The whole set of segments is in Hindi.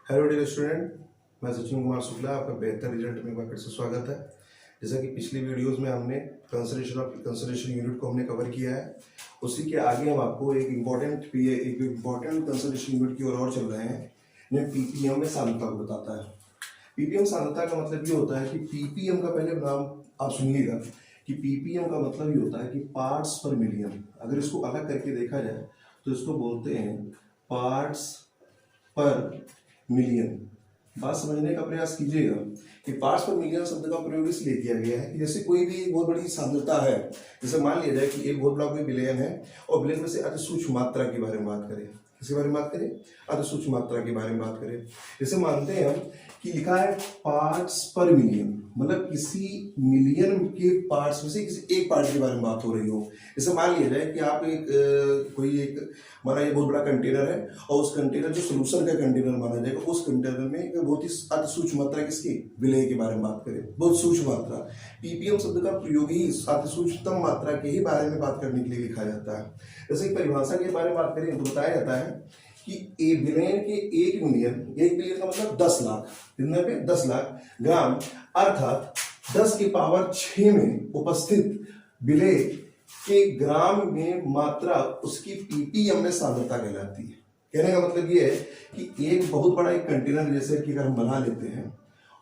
हेलो डियर स्टूडेंट, मैं सचिन कुमार शुक्ला, आपका बेहतर रिजल्ट में एक बार फिर से स्वागत है। जैसा कि पिछली वीडियोस में हमने कंसोलिडेशन यूनिट को हमने कवर किया है, उसी के आगे हम आपको एक इम्पॉर्टेंट कंसोलिडेशन यूनिट की ओर चल रहे हैं। इन्हें पीपीएम में सांद्रता को बताता है। पीपीएम सांद्रता का मतलब ये होता है कि पीपीएम का पहले नाम आप सुनिएगा कि पीपीएम का मतलब ये होता है कि पार्ट्स पर मिलियन। अगर इसको अलग करके देखा जाए तो इसको बोलते हैं पार्ट्स पर मिलियन। बात समझने का प्रयास कीजिएगा कि पार्ट्स पर मिलियन शब्द का प्रयोग इसलिए किया गया है कि जैसे कोई भी बहुत बड़ी सांद्रता है, जैसे मान लिया जाए कि एक बहुत बड़ा कोई विलयन है और विलयन में से अति सूक्ष्म मात्रा के बारे में बात करें। किसके बारे में बात करें? अति सूक्ष्म मात्रा के बारे में बात करें। जैसे मानते हैं हम कि लिखा है पार्ट्स पर मिलियन, मतलब किसी मिलियन के पार्ट्स में से किसी एक पार्ट के बारे में बात हो रही हो। जैसे मान लिया जाए कि आप माना ये बहुत बड़ा कंटेनर है और उस कंटेनर जो सोल्यूशन का कंटेनर माना जाएगा, उस कंटेनर में एक बहुत ही अति सूक्ष्म मात्रा किसकी विलय के बारे में बात करें, बहुत सूक्ष्म मात्रा। पीपीएम शब्द का प्रयोग ही अति सूक्ष्मतम मात्रा के ही बारे में बात करने के लिए लिखा जाता है। जैसे परिभाषा के बारे में बात करें तो बताया जाता है कि ए विलयन के एक मिलियन का मतलब 10 लाख, कितने पे 10 लाख ग्राम, अर्थात 10 की पावर 6 में उपस्थित विलय के ग्राम में मात्रा उसकी पीपीएम में सांद्रता कहलाती है। कहने का मतलब ये है कि एक बहुत बड़ा एक कंटेनर जैसे कि अगर हम बना लेते हैं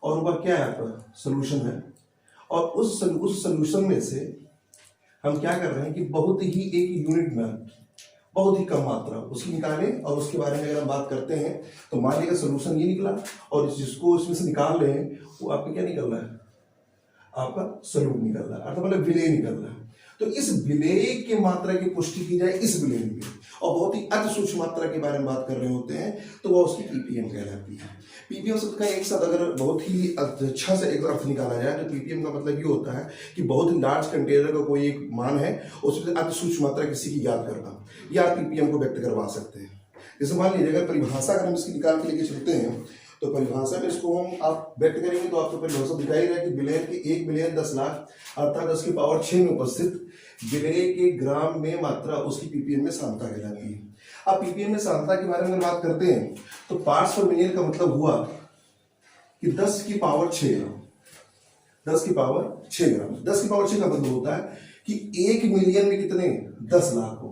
और ऊपर क्या है आपका सोल्यूशन है, और उस सोल्यूशन में से हम क्या कर रहे हैं कि बहुत ही एक यूनिट में बहुत ही कम मात्रा उसकी निकालें, और उसके बारे में अगर हम बात करते हैं तो मान लीजिए सोल्यूशन ये निकला और जिसको इसमें से निकाल रहे हैं वो आपका क्या निकल रहा है, आपका सॉल्यूट निकल रहा है, अर्थात मतलब विलय निकल रहा है। तो इस विलय की मात्रा की पुष्टि की जाए इस विलय में, और बहुत ही अति सूक्ष्म मात्रा के बारे में बात कर रहे होते हैं तो वह उसकी पीपीएम कहलाती है। पीपीएम शब्द का एक साथ अगर बहुत ही अच्छा से एक अर्थ निकाला जाए तो पीपीएम का मतलब ये होता है कि बहुत ही लार्ज कंटेनर का कोई एक मान है, उसमें अति सूक्ष्म मात्रा किसी की याद करना, या आप पीपीएम को व्यक्त करवा सकते हैं। जैसे मान लीजिए अगर परिभाषा अगर हम इसकी निकाल के लेके चलते हैं तो परिभाषा में इसको हम आप व्यक्त करेंगे तो आपको परिभाषा दिखाई रहा है कि विलय के 1 मिलियन 10 लाख अर्थात 10 की पावर 6 में उपस्थित विलय के ग्राम में मात्रा उसकी पीपीएम में सांद्रता कहलाती है। अब पीपीएम में सांद्रता के बारे में अगर बात करते हैं तो पार्ट्स पर मिलियन का मतलब हुआ कि 10 की पावर 6 ग्राम, 10 की पावर 6 ग्राम, 10 की पावर 6 का मतलब होता है कि 1 मिलियन में कितने 10 लाख हो,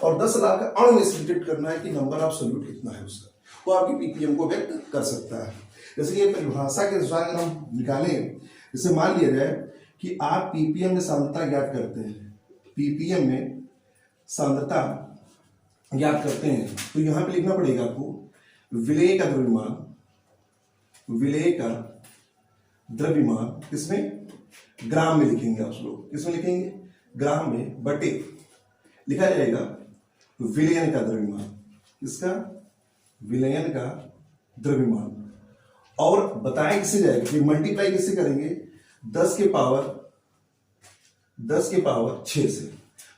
और 10 लाख अणु में डिटेक्ट करना है कि नंबर ऑफ सोल्यूट कितना है उसका, वो आपकी पीपीएम को व्यक्त कर सकता है। जैसे कि परिभाषा के अनुसार अगर हम निकालें, जैसे मान लिया जाए कि आप पीपीएम में सांद्रता ज्ञात करते हैं, पीपीएम में सांद्रता ज्ञात करते हैं तो यहां पे लिखना पड़ेगा आपको विलय का द्रव्यमान, विलय का द्रव्यमान किसमें, ग्राम में लिखेंगे आप लोग, किसमें लिखेंगे, ग्राम में, बटे लिखा जाएगा विलयन का द्रव्यमान, किसका, विलयन का द्रव्यमान, और बताएं किससे जाएगा कि मल्टीप्लाई किससे करेंगे 10 के पावर 6 से।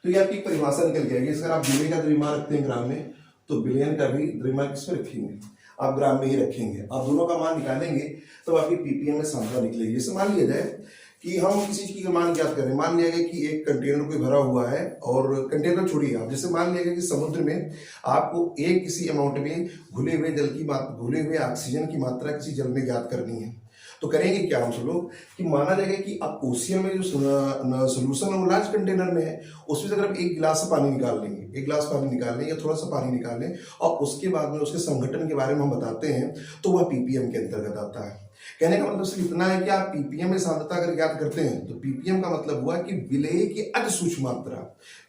तो ये आपकी परिभाषा निकल के आएगी। अगर आप विलय का द्रव्यमान रखते हैं ग्राम में तो विलयन का भी द्रव्यमान किस पे रखेंगे, आप ग्राम में ही रखेंगे। आप दोनों का मान निकालेंगे तो आपकी पीपीएम में सांद्रता निकलेगी। जैसे मान लिया जाए कि हम किसी चीज का मान ज्ञात करें, मान लिया गया कि एक कंटेनर कोई भरा हुआ है, और कंटेनर छोड़िए आप, जैसे मान लिया गया कि समुद्र में आपको एक किसी अमाउंट में घुले हुए ऑक्सीजन की मात्रा किसी जल में ज्ञात करनी है। तो करेंगे क्या हम सब लोग कि माना जाएगा कि आप ओशियन में जो सोल्यूशन है लार्ज कंटेनर में है, उसमें से अगर आप एक गिलास से पानी निकाल लेंगे, एक गिलास पानी निकाल लें या थोड़ा सा पानी निकाल लें, और उसके बाद में उसके संगठन के बारे में हम बताते हैं तो वह पीपीएम के अंतर्गत आता है। कहने का मतलब सिर्फ इतना है कि आप पीपीएम में सांद्रता अगर ज्ञात करते हैं तो पीपीएम का मतलब हुआ कि विलय की अति सूक्ष्म मात्रा,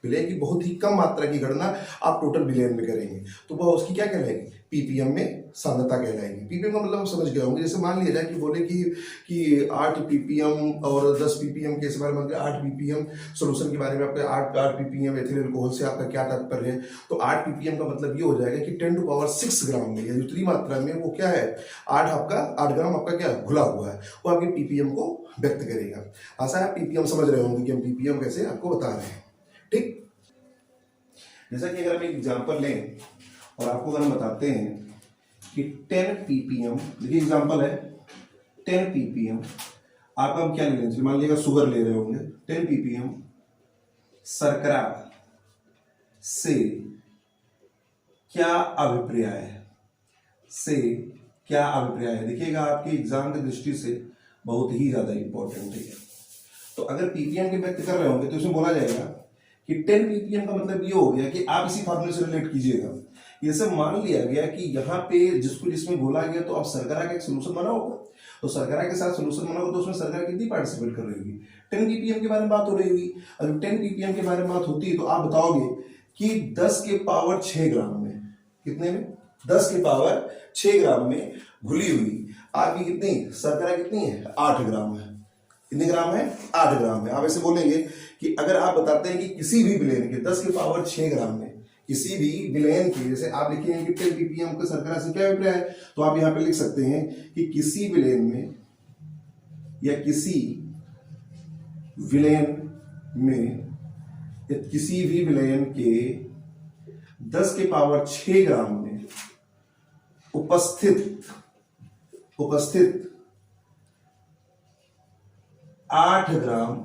विलय की बहुत ही कम मात्रा की गणना आप टोटल विलयन में करेंगे तो वह उसकी क्या कहलाएगी, पीपीएम में सांद्रता कहलाएगी। पीपीएम का मतलब आप समझ गए होंगे। जैसे मान लिया जाए कि बोले कि 8 पीपीएम और 10 पीपीएम के इस बारे में 8 पीपीएम सोल्यूशन के बारे में आपका 8 पीपीएम एथिल अल्कोहल से आपका क्या तात्पर्य है, तो 8 पीपीएम का मतलब ये हो जाएगा कि 10 टू पावर 6 ग्राम में या उतनी मात्रा में वो क्या है, 8 ग्राम आपका क्या घुला हुआ है, वो आपके पीपीएम को व्यक्त करेगा। आशा है आप पीपीएम समझ रहे होंगे कि हम पीपीएम कैसे आपको बता रहे हैं। ठीक, जैसा कि अगर हम एक एग्जांपल लें और आपको अगर हम बताते हैं कि 10 पीपीएम, देखिए एग्जांपल है 10 पीपीएम, आप हम क्या ले रहे हैं, मान लीजिएगा शुगर ले रहे होंगे, 10 पीपीएम शर्करा से क्या अभिप्राय है, से क्या अभिप्राय है। देखिएगा आपके एग्जाम की दृष्टि से बहुत ही ज्यादा इंपॉर्टेंट है। तो अगर पीपीएम के व्यक्त कर रहे होंगे तो इसमें बोला जाएगा कि 10 पीपीएम का मतलब ये हो गया कि आप इसी फॉर्मूले से रिलेट कीजिएगा। ये सब मान लिया गया कि यहाँ पे जिसको जिसमें बोला गया तो अब सरकार का एक सोल्यूशन बना होगा, तो सरकार के साथ सोल्यूशन बना होगा तो उसमें सरकार कितनी पार्टिसिपेट कर रही होगी, 10 पीपीएम के बारे में बात हो रही होगी। अगर 10 पीपीएम के बारे में बात होती है तो आप बताओगे कि 10 के पावर 6 ग्राम में, कितने में, 10 के पावर 6 ग्राम में घुली हुई आपकी कितनी सरकार कितनी है, 8 ग्राम है। कितने ग्राम है, 8 ग्राम है। आप ऐसे बोलेंगे कि अगर आप बताते हैं कि किसी भी विलेन के 10 के पावर 6 ग्राम में किसी भी विलेन के, जैसे आप लिखेंगे कि 10 पीपीएम का सरकार से क्या अभिप्राय है, तो आप यहां पे लिख सकते हैं कि किसी विलेन में या किसी विलेन में या किसी भी विलेन के 10 के पावर 6 ग्राम में उपस्थित 8 ग्राम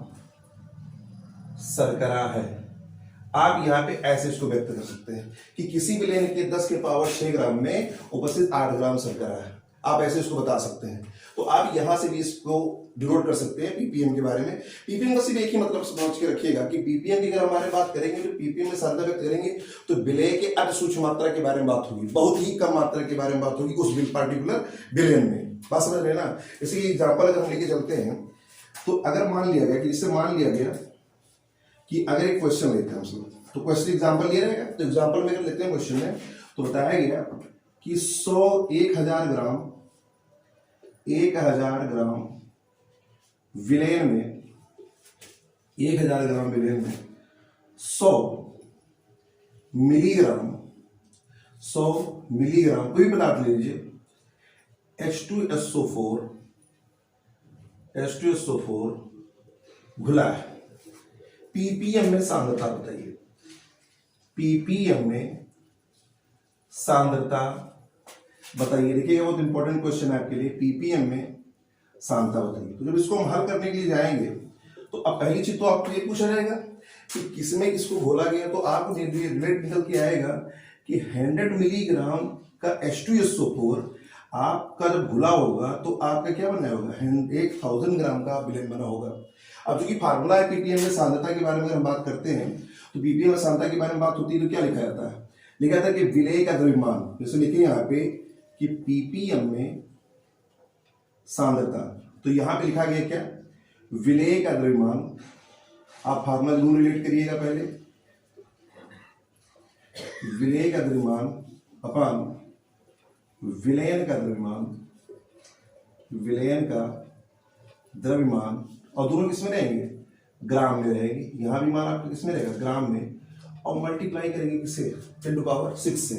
शर्करा है। आप यहां पे ऐसे इसको व्यक्त कर सकते हैं कि किसी विलेन के 10 के पावर 6 ग्राम में उपस्थित 8 ग्राम शर्करा है। आप ऐसे इसको बता सकते हैं। तो आप यहां से भी इसको डिनोट कर सकते हैं पीपीएम के बारे में। पीपीएम का सिर्फ एक ही मतलब समझ के रखिएगा कि पीपीएम की अगर हमारे बात करेंगे तो पीपीएम में साधना व्यक्त करेंगे तो विलय के अति सूक्ष्म मात्रा के बारे में बात होगी, बहुत ही कम मात्रा के बारे में बात होगी उस पर्टिकुलर विलेन में। बात समझ रहे ना। इसी एग्जाम्पल अगर हम लेके चलते हैं तो अगर मान लिया गया कि इससे मान लिया गया कि अगर एक क्वेश्चन लेते हैं हम, तो क्वेश्चन एग्जाम्पल ये रहेगा। तो एग्जाम्पल में अगर लेते हैं क्वेश्चन में तो बताया गया कि 1000 ग्राम विलेन में 1000 ग्राम विलेन में 100 मिलीग्राम कोई भी पदार्थ ले लीजिए H2SO4 घुला है। पीपीएम में सांद्रता बताइए, पीपीएम में सांद्रता बताइए। देखिए बहुत इंपॉर्टेंट क्वेश्चन है आपके लिए, पीपीएम में सांद्रता बताइए। तो जब इसको हम हल करने के लिए जाएंगे तो अब पहली चीज तो आपको ये पूछा जाएगा कि किसमें किसको घोला गया, तो आपको रिलेट निकल के आएगा कि 100 मिलीग्राम का H2SO4 आपका जब घुला होगा तो आपका क्या बना होगा, 1000 ग्राम का विलेन बना होगा। अब चूंकि फार्मूला है पीपीएम में सांद्रता के बारे में अगर हम बात करते हैं तो पीपीएम में सांद्रता के बारे में बात होती है तो क्या लिखा जाता है, लिखा जाता है कि विलेय का द्रव्यमान। जैसे लिखे यहाँ पे कि पीपीएम में सांद्रता, तो यहाँ पे लिखा गया क्या, विलेय का द्रव्यमान। आप फार्मूला जरूर रिलेट करिएगा पहले, विलेय का द्रव्यमान अपान विलयन का द्रव्यमान, और दोनों किसमें रहेंगे, ग्राम में रहेंगे। यहां भी मान आपका किसमें रहेगा, ग्राम में, और मल्टीप्लाई करेंगे किससे, 10⁶ से।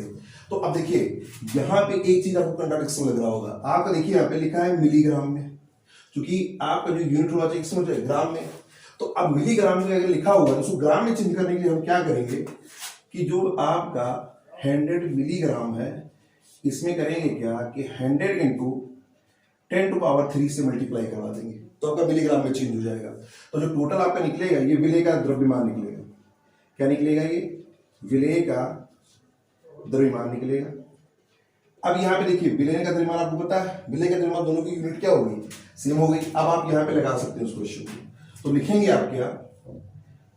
तो अब देखिए यहां पे एक चीज आपको कंट्राडिक्शन लग रहा होगा। आपका देखिए यहाँ पे लिखा है मिलीग्राम में, क्योंकि आपका जो यूनिट होना चाहिए किसमें हो जाए, ग्राम में। तो अब मिलीग्राम में अगर लिखा हुआ है तो उसको ग्राम में चेंज करने के लिए हम क्या करेंगे कि जो आपका 100 मिलीग्राम है इसमें करेंगे क्या कि 100 इंटू 10⁻³ से मल्टीप्लाई करवा देंगे तो आपका मिलीग्राम में चेंज हो जाएगा। तो जो टोटल आपका निकलेगा ये विलेय का द्रव्यमान निकलेगा। क्या निकलेगा, ये विलेय का द्रव्यमान निकलेगा। अब यहाँ पे देखिए विलेय का द्रव्यमान आपको पता है, विलेय का द्रव्यमान दोनों की यूनिट क्या होगी, सेम हो गई। अब आप यहाँ पे लगा सकते हैं उस क्वेश्चन को, तो लिखेंगे आप क्या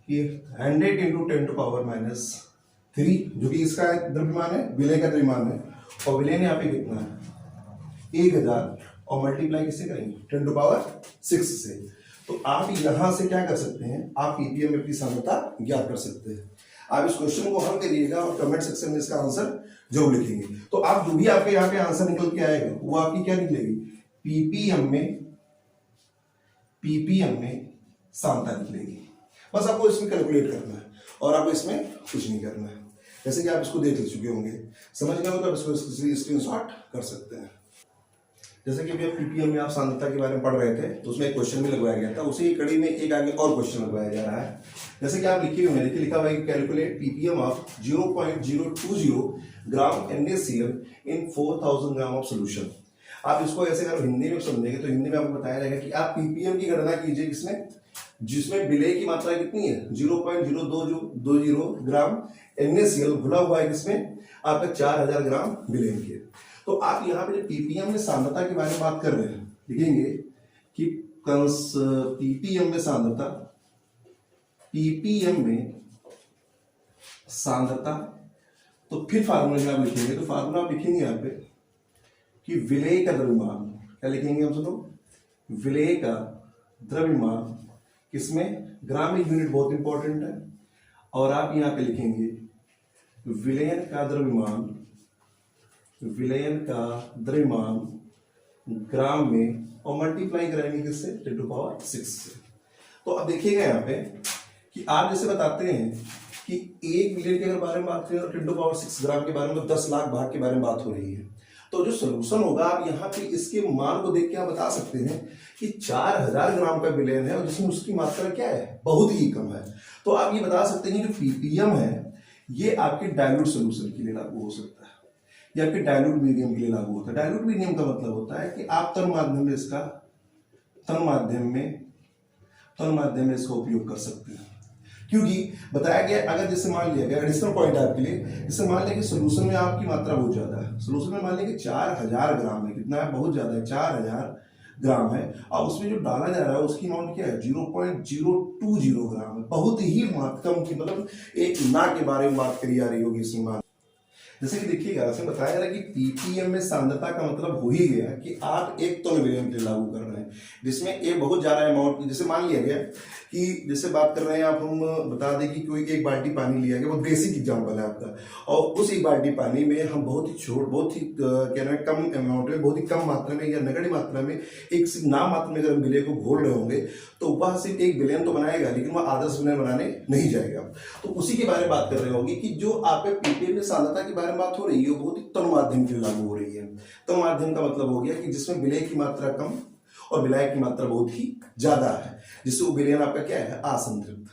कि 100 इंटू 10⁻³ जो कि इसका द्रव्यमान है, विलेय का द्रव्यमान है, और विलेय यहाँ पे कितना है 1000, और मल्टीप्लाई किससे करेंगे 10⁶ से। तो आप यहां से क्या कर सकते हैं, आप पीपीएम में अपनी सांद्रता ज्ञात कर सकते हैं। आप इस क्वेश्चन को हल करिएगा और कमेंट सेक्शन में इसका आंसर जरूर लिखेंगे। तो आप जो भी आपके यहाँ पे आंसर निकल के आएगा वो आपकी क्या निकलेगी, पीपीएम में सांद्रता निकलेगी। बस आपको इसमें कैलकुलेट करना है और आपको इसमें कुछ नहीं करना है। जैसे कि आप इसको देख चुके होंगे, समझ गए हो तो आप इसको स्क्रीनशॉट कर सकते हैं। जैसे कि अभी आप पीपीएम में आप सांद्रता के बारे में पढ़ रहे थे तो उसमें एक क्वेश्चन भी लगवाया गया था, उसी कड़ी में एक आगे और क्वेश्चन लगवाया जा रहा है। जैसे कि आप लिखे हुए हैं, देखिए लिखा हुआ है कि calculate ppm of 0.020 gram NaCl in 4000 gram of solution. आप इसको ऐसे अगर हिंदी में समझेंगे तो हिंदी में आपको बताया जाएगा कि आप पीपीएम की गणना कीजिए किसमें, जिसमें विलेय की मात्रा कितनी है 0.020 ग्राम NaCl घुला हुआ है किसमें, आपका 4000 ग्राम विलेय के। तो आप यहाँ पे पीपीएम में सांद्रता के बारे में बात कर रहे हैं, लिखेंगे कि पीपीएम में सांद्रता, पीपीएम में सांद्रता, तो फिर फार्मूला आप लिखेंगे, तो फार्मूला आप लिखेंगे यहाँ पे कि विलेय का द्रव्यमान, क्या लिखेंगे हम सुनो, विलेय का द्रव्यमान, किसमें, ग्राम में यूनिट बहुत इंपॉर्टेंट है, और आप यहाँ पे लिखेंगे विलयन का द्रव्यमान, विलयन का द्रव्यमान ग्राम में, और मल्टीप्लाई करेंगे किससे, 10⁶ से। तो अब देखिएगा यहाँ पे कि आप जैसे बताते हैं कि 1 मिलियन के अगर बारे में बात करें और 10⁶ ग्राम के बारे में, तो 10 लाख भाग के बारे में बात हो रही है। तो जो सोल्यूशन होगा, आप यहाँ पे इसके मान को देख के आप बता सकते हैं कि 4000 ग्राम का विलयन है, और जिसमें उसकी मात्रा क्या है, बहुत ही कम है। तो आप ये बता सकते हैं कि जो पीपीएम है ये आपके डाइल्यूट सोल्यूशन के लिए लागू हो सकता है, या आपके डाइल्यूट मीडियम के लिए लागू होता है। डाइल्यूट मीडियम का मतलब होता है कि आप तन माध्यम में इसका, तन माध्यम में इसका उपयोग कर सकते हैं, क्योंकि बताया गया अगर जैसे मान लिया गया, एडिशनल पॉइंट आपके लिए, जैसे मान लिया कि सोल्यूशन में आपकी मात्रा बहुत ज्यादा है, सोल्यूशन में मान लिया कि 4000 ग्राम है, कितना है, बहुत ज्यादा है, 4000 ग्राम है, और उसमें जो डाला जा रहा है उसकी अमाउंट क्या है, 0.020 ग्राम है, बहुत ही कम की, मतलब एक ना के बारे में बात करी जा रही होगी इसमें मान। जैसे कि देखिएगा, इसमें बताया जा रहा है कि पीपीएम में सांद्रता का मतलब हो ही गया कि आप 1 टन विलयन के लिए लागू कर रहे हैं, जिसमें एक बहुत ज्यादा अमाउंट, जैसे मान लिया गया कि जैसे बात कर रहे हैं आप, हम बता दें कि कोई 1 बाल्टी पानी लिया गया, वो बेसिक एग्जांपल है आपका, और उस 1 बाल्टी पानी में हम बहुत ही क्या नाम, कम अमाउंट में, बहुत ही कम मात्रा में या नगण्य मात्रा में, एक नाम मात्र में अगर हम विलय को घोल रहे होंगे, तो वह सिर्फ एक विलयन तो बनाएगा, लेकिन वह आदर्श विलयन बनाने नहीं जाएगा। तो उसी के बारे में बात कर रहे होंगे कि जो आपके पीपीएम में सांद्रता के बारे में बात हो रही है, बहुत ही तन माध्यम के लिए लागू हो रही है। तन माध्यम का मतलब हो गया कि जिसमें विलय की मात्रा कम और विलायक की मात्रा बहुत ही ज्यादा है, जिससे वो विलयन आपका क्या है, असंतृप्त।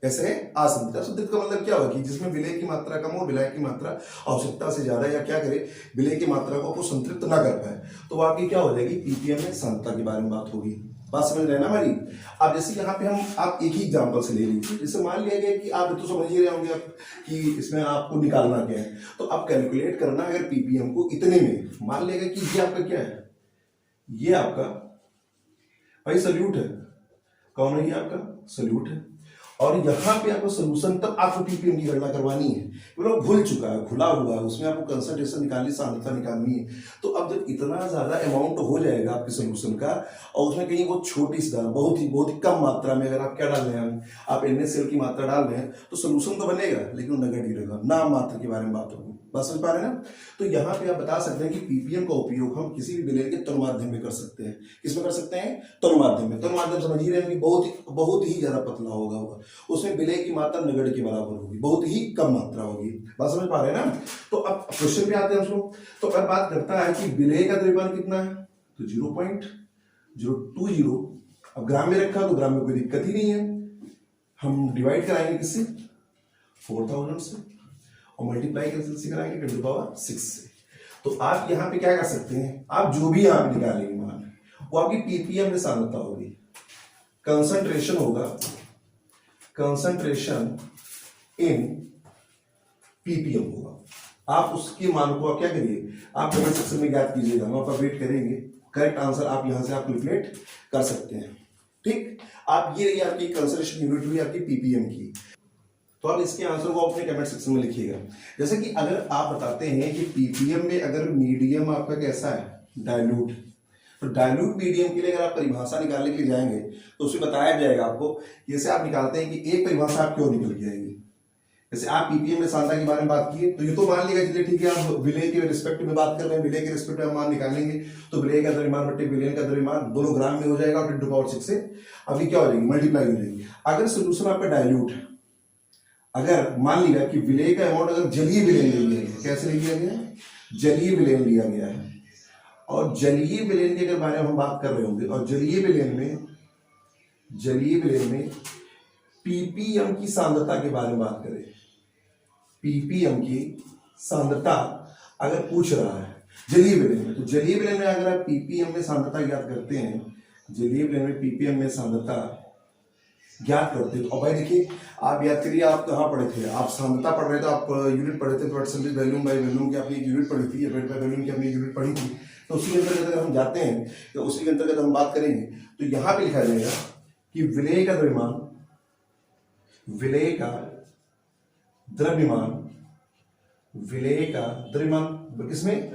ऐसे है असंतृप्त। असंतृप्त का मतलब क्या होगा कि जिसमें विलय की मात्रा कम हो, विलायक की मात्रा आवश्यकता से ज्यादा, या क्या करे, विलय की मात्रा को संतृप्त ना कर पाए, तो आपकी क्या हो जाएगी, पीपीएम में सांद्रता के बारे में बात होगी। बात समझ रहे हैं ना हमारी। अब जैसे यहाँ पे हम आप एक ही एग्जांपल से ले लीजिए, जैसे मान लिया गया कि आप तो समझ ही रहे होंगे आप कि इसमें आपको निकालना क्या है, तो आप कैलकुलेट करना, अगर पीपीएम को इतने में मान लिया गया कि ये आपका क्या है, ये आपका भाई सल्यूट है, कौन है ये आपका, सल्यूट है, और यहाँ पे आपको सोल्यूशन, तब आपको पीपीएम की गणना करवानी है, मतलब घुल चुका है, घुला हुआ है, उसमें आपको कंसंट्रेशन निकालनी, सांद्रता निकालनी है। तो अब जब इतना ज्यादा अमाउंट हो जाएगा आपके सोल्यूशन का, और उसमें कहीं वो छोटी सी बहुत ही कम मात्रा में अगर आप क्या डाल रहे हैं, आप NaCl की मात्रा डाल रहे हैं, तो सोल्यूशन तो बनेगा लेकिन नेगेटिव रहेगा, नाम मात्र के बारे में बात होगी। बात समझ पा रहे हैं ना। तो यहाँ पे आप बता सकते हैं कि पीपीएम का उपयोग हम किसी भी विलयन के तनु माध्यम में कर सकते हैं। किसमें कर सकते हैं, तनु माध्यम में। तनु माध्यम समझ ही रहे हैं कि बहुत ही ज्यादा पतला होगा, उसमें विलय की मात्रा नगण्य के बराबर होगी, बहुत ही कम मात्रा होगी। बात समझ पा रहे हैं ना। तो अब क्वेश्चन पे आते हैं हम लोग। तो अब बात करता है कि विलय का द्रव्यमान कितना है, तो 0.020। अब ग्राम में रखा तो ग्राम में कोई दिक्कत ही नहीं है, हम डिवाइड कराएंगे किससे, 4000 से, और मल्टीप्लाई कैसे कराएंगे, 10⁶ से। तो आप यहाँ पे क्या कर सकते हैं, आप जो भी यहाँ पे निकालेंगे मान, वो आपकी पीपीएम में सांद्रता होगी, कंसंट्रेशन होगा, कंसंट्रेशन इन पीपीएम होगा। आप उसके मान को आप क्या करिए, आप कमेंट सेक्शन में ज्ञात कीजिएगा, हम आपका वेट करेंगे। करेक्ट आंसर आप यहां से आप कैलकुलेट कर सकते हैं। ठीक, आप ये रही आपकी कंसंट्रेशन यूनिट हुई आपकी पीपीएम की। तो आप इसके आंसर को अपने कमेंट सेक्शन में लिखिएगा। जैसे कि अगर आप बताते हैं कि पीपीएम में अगर मीडियम आपका कैसा है, डाइल्यूट, तो डाइल्यूट मीडियम के लिए अगर आप परिभाषा निकालने के लिए जाएंगे तो उसमें बताया जाएगा आपको, जैसे आप निकालते हैं कि एक परिभाषा आप क्यों निकल के आएगी। जैसे आप पीपीएम में सांद्रता के बारे में बात किए, तो ये तो मान लिया, चलिए ठीक है, आप विलय के रिस्पेक्ट में बात कर रहे हैं, विलय के रिस्पेक्ट में मान निकालेंगे, तो विलय का द्रव्यमान बटे विलयन का द्रव्यमान दोनों ग्राम में हो जाएगा, और 10⁶ से अभी क्या हो जाएगी, मल्टीप्लाई हो जाएगी। अगर सोल्यूशन आपका डाइल्यूट है, अगर मान लिया कि विलय का अमाउंट अगर जलीय विलयन ले लिया गया, कैसे ले लिया गया, जलीय विलयन लिया गया है, और जलीय विलयन के अगर बारे में हम बात कर रहे होंगे, और जलीय विलयन में पीपीएम की सांद्रता के बारे में बात करें, पीपीएम की सांद्रता अगर पूछ रहा है जलीय विलयन में, तो जलीय विलयन में अगर आप पीपीएम में सांद्रता ज्ञात करते हैं, जलीय विलयन में पीपीएम में सांद्रता ज्ञात करते हैं। तो अब भाई देखिए, आप याद करिए आप कहाँ पढ़े थे, आप सांद्रता पढ़ रहे थे, आप यूनिट पढ़े थे, परसेंटेज वॉल्यूम बाय वॉल्यूम की आपने एक यूनिट पढ़ी थी, वेट बाय वॉल्यूम की आपने यूनिट पढ़ी थी। तो उसी के अंतर्गत अगर हम जाते हैं तो उसी के अंतर्गत हम बात करेंगे तो यहाँ पे लिखा जाएगा कि विलेय का द्रव्यमान, विलेय का द्रव्यमान, विलेय का द्रव्यमान किसमें,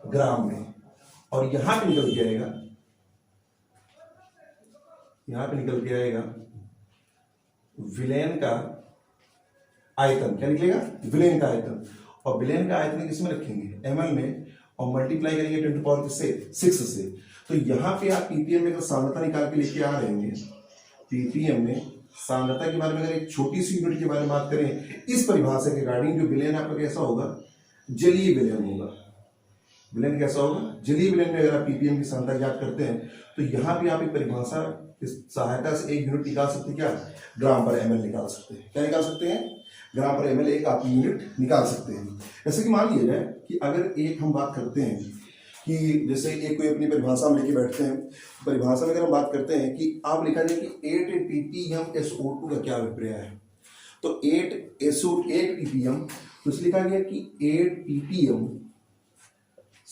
ग्राम में। और यहां पे निकल के आएगा, यहां पे निकल के आएगा विलयन का आयतन। क्या निकलेगा, विलयन का आयतन। और विलयन का आयतन किसमें रखेंगे, ml में, और मल्टीप्लाई करेंगे 10 टू पावर 6 से। तो यहां पे आप पीपीएम में अगर सांद्रता निकाल के लेके आ रहे हैं, पीपीएम में सांद्रता के बारे में अगर एक छोटी सी यूनिट के बारे में बात करें, इस परिभाषा के रिगार्डिंग जो विलयन आपका कैसा होगा, जलीय विलयन होगा। विलयन कैसा होगा, जलीय विलयन में अगर आप पीपीएम की सांद्रता ज्ञात करते हैं तो यहाँ पे आप एक परिभाषा की सहायता से एक यूनिट निकाल सकते हैं। क्या, ग्राम पर एमएल निकाल सकते हैं। क्या निकाल सकते हैं, ग्राम पर एमएल एक आप यूनिट निकाल सकते हैं। जैसे कि मान लिया जाए कि अगर एक हम बात करते हैं कि जैसे एक कोई अपनी परिभाषा में लेके बैठते हैं, परिभाषा में अगर हम बात करते हैं कि आप लिखा जाए कि 8 ppm SO2 का क्या अभिप्राय है, तो 8 ppm, तो इसलिए लिखा गया कि 8 ppm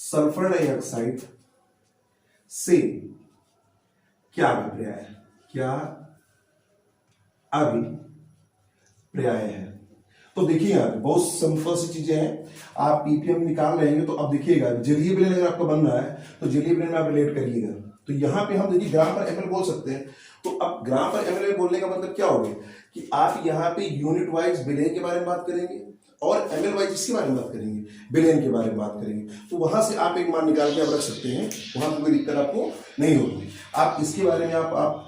सल्फर डाइऑक्साइड से क्या अभिप्राय है, क्या अभिप्राय है। तो देखिए यार बहुत सिंपल सी चीजें हैं, आप पीपीएम निकाल रहे हैं तो अब देखिएगा जलीय विलयन अगर आपका बन रहा है तो जलीय विलयन में आप रिलेट करिएगा। तो यहाँ पे हम देखिए ग्राम पर एमएल बोल सकते हैं। तो अब ग्राम पर एमएल बोलने का मतलब क्या हो गया कि आप यहाँ पे यूनिट वाइज विलयन के बारे में बात करेंगे और एमएल वाइज इसके बारे में बात करेंगे, विलयन के बारे में बात करेंगे। तो वहां से आप एक मान निकाल के आप रख सकते हैं, वहां पर कोई दिक्कत आपको नहीं होगी। आप इसके बारे में आप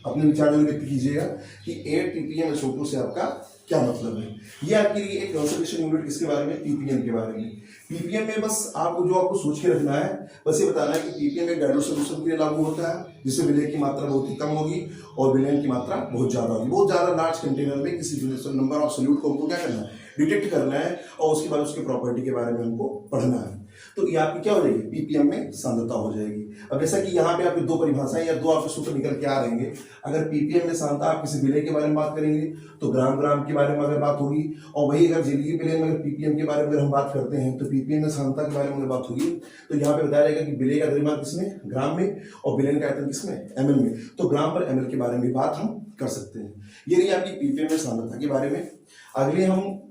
अपने विचार व्यक्त कीजिएगा कि 8 ppm SO2 से आपका क्या मतलब है। ये आपके लिए एक कंसंट्रेशन यूनिट किसके बारे में, पीपीएम के बारे में। पीपीएम में बस आपको सोच के रखना है, बस ये बताना है कि पीपीएम एक डायल्यूट सॉल्यूशन के लिए लागू होता है जिससे विलय की मात्रा बहुत ही कम होगी और विलयन की मात्रा बहुत ज्यादा होगी। बहुत ज्यादा लार्ज कंटेनर में किसी नंबर ऑफ सोल्यूट को हमको क्या करना है, डिटेक्ट करना है और उसके बाद उसके प्रॉपर्टी के बारे में हमको पढ़ना है। तो ये आपकी क्या हो जाएगी, पीपीएम में सांद्रता हो जाएगी। अब जैसा कि यहाँ पे आपके दो परिभाषाएं या दो आपके सूत्र निकल के आ रहेंगे, अगर पीपीएम में सांद्रता आप किसी विलय के बारे में बात करेंगे तो ग्राम ग्राम के बारे में अगर बात होगी, और वही अगर जलीय विलय में अगर पीपीएम के बारे में अगर हम बात करते हैं तो पीपीएम में सांद्रता के बारे में अगर बात होगी तो यहाँ पे बताया जाएगा कि विलय का द्रव्यमान किसमें, ग्राम में, और विलयन का आयतन किसमें, एमएल में। तो ग्राम पर एमएल के बारे में बात हम कर सकते हैं। ये रही आपकी पीपीएम में सांद्रता के बारे में। अगले हम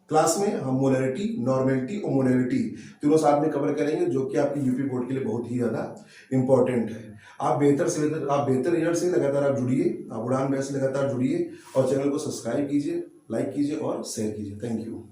क्लास में हम मोलैरिटी, नॉर्मेलिटी और मोलैरिटी तीनों साथ में कवर करेंगे, जो कि आपकी यूपी बोर्ड के लिए बहुत ही ज्यादा इंपॉर्टेंट है। आप बेहतर रिजल्ट से लगातार आप जुड़िए, आप उड़ान बैच से लगातार जुड़िए और चैनल को सब्सक्राइब कीजिए, लाइक कीजिए और शेयर कीजिए। Thank you.